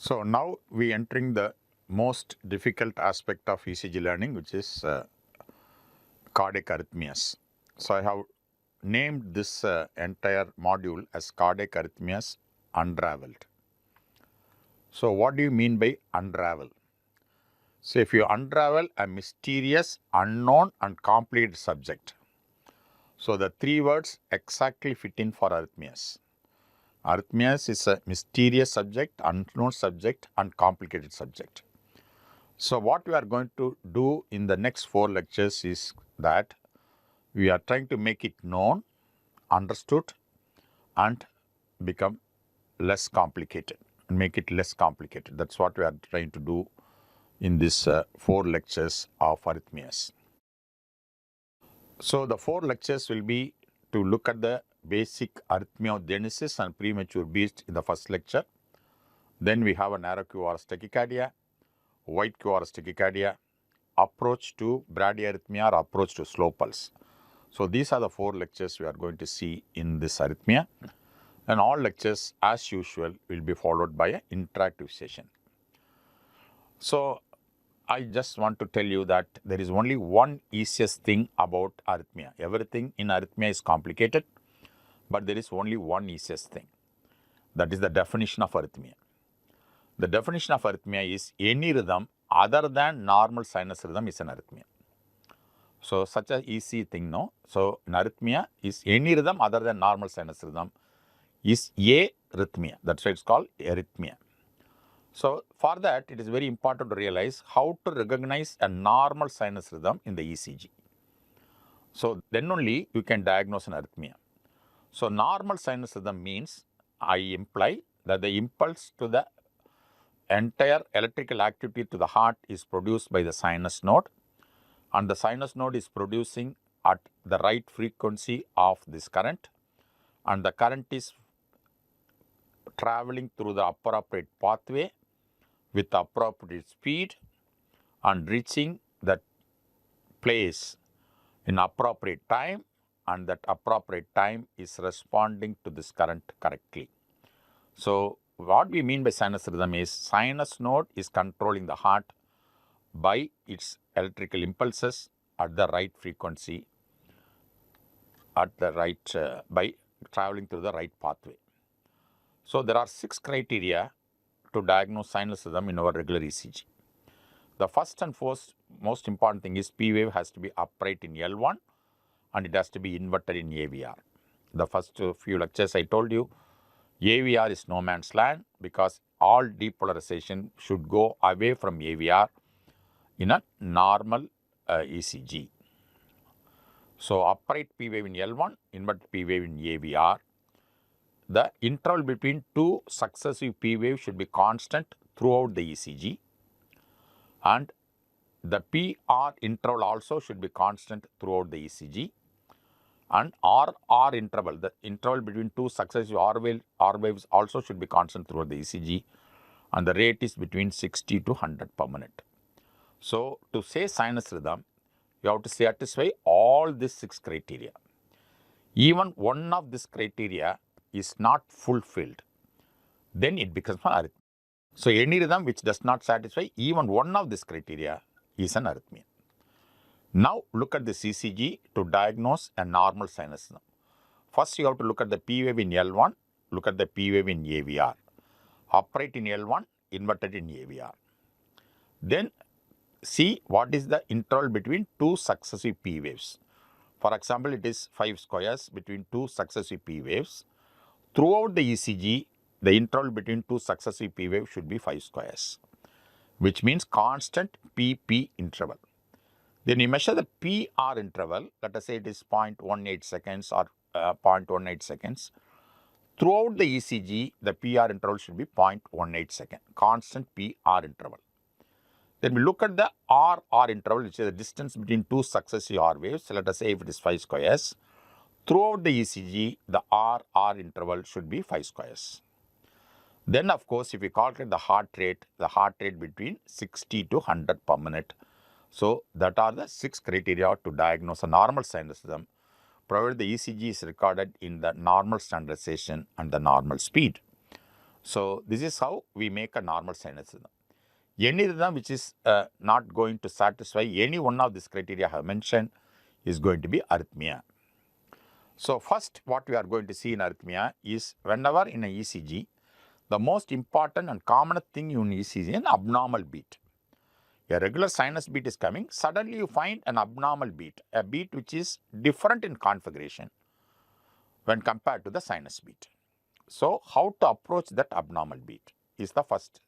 So now we entering the most difficult aspect of ECG learning, which is cardiac arrhythmias. So I have named this entire module as cardiac arrhythmias unraveled. So what do you mean by unravel? So if you unravel a mysterious, unknown and complicated subject. So the three words exactly fit in for arrhythmias. Arrhythmias is a mysterious subject, unknown subject and complicated subject. So what we are going to do in the next 4 lectures is that we are trying to make it known, understood and become less complicated, make it less complicated. That's what we are trying to do in this 4 lectures of arrhythmias. So the 4 lectures will be to look at the basic arrhythmiogenesis and premature beats in the first lecture. Then we have a narrow QRS tachycardia, wide QRS tachycardia, approach to bradyarrhythmia or approach to slow pulse. So these are the 4 lectures we are going to see in this arrhythmia, and all lectures as usual will be followed by an interactive session. So I just want to tell you that there is only one easiest thing about arrhythmia. Everything in arrhythmia is complicated, but there is only one easiest thing. That is the definition of arrhythmia. The definition of arrhythmia is any rhythm other than normal sinus rhythm is an arrhythmia. So such an easy thing, no? So in arrhythmia is any rhythm other than normal sinus rhythm is a arrhythmia. That's why it's called arrhythmia. So for that, it is very important to realize how to recognize a normal sinus rhythm in the ECG. So then only you can diagnose an arrhythmia. So normal sinus rhythm means I imply that the impulse to the entire electrical activity to the heart is produced by the sinus node, and the sinus node is producing at the right frequency of this current, and the current is traveling through the appropriate pathway with appropriate speed and reaching that place in appropriate time, and that appropriate time is responding to this current correctly. So what we mean by sinus rhythm is sinus node is controlling the heart by its electrical impulses at the right frequency, at the right by traveling through the right pathway. So there are 6 criteria to diagnose sinus rhythm in our regular ECG. The first and most important thing is P wave has to be upright in L1 and it has to be inverted in AVR. The first few lectures I told you, AVR is no man's land because all depolarization should go away from AVR in a normal ECG. So upright P wave in L1, inverted P wave in AVR. The interval between 2 successive P waves should be constant throughout the ECG, and the PR interval also should be constant throughout the ECG, and RR interval, the interval between 2 successive R waves also should be constant throughout the ECG, and the rate is between 60 to 100 per minute. So to say sinus rhythm, you have to satisfy all these 6 criteria. Even one of these criteria is not fulfilled, then it becomes an arrhythmia. So any rhythm which does not satisfy even one of these criteria is an arrhythmia. Now look at the ECG to diagnose a normal sinus rhythm. First you have to look at the P wave in L1, look at the P wave in AVR. Upright in L1, inverted in AVR. Then see what is the interval between 2 successive P waves. For example, it is 5 squares between 2 successive P waves. Throughout the ECG, the interval between 2 successive P waves should be 5 squares, which means constant PP interval. Then you measure the PR interval, let us say it is 0.18 seconds or 0.18 seconds. Throughout the ECG, the PR interval should be 0.18 second, constant PR interval. Then we look at the RR interval, which is the distance between 2 successive R waves. So let us say if it is 5 squares. Throughout the ECG, the RR interval should be 5 squares. Then of course, if we calculate the heart rate between 60 to 100 per minute. So that are the 6 criteria to diagnose a normal sinus rhythm, provided the ECG is recorded in the normal standardization and the normal speed. So this is how we make a normal sinus rhythm. Any rhythm which is not going to satisfy any one of these criteria I have mentioned is going to be arrhythmia. So first what we are going to see in arrhythmia is whenever in an ECG, the most important and common thing in ECG is an abnormal beat. A regular sinus beat is coming, suddenly you find an abnormal beat, a beat which is different in configuration when compared to the sinus beat. So how to approach that abnormal beat is the first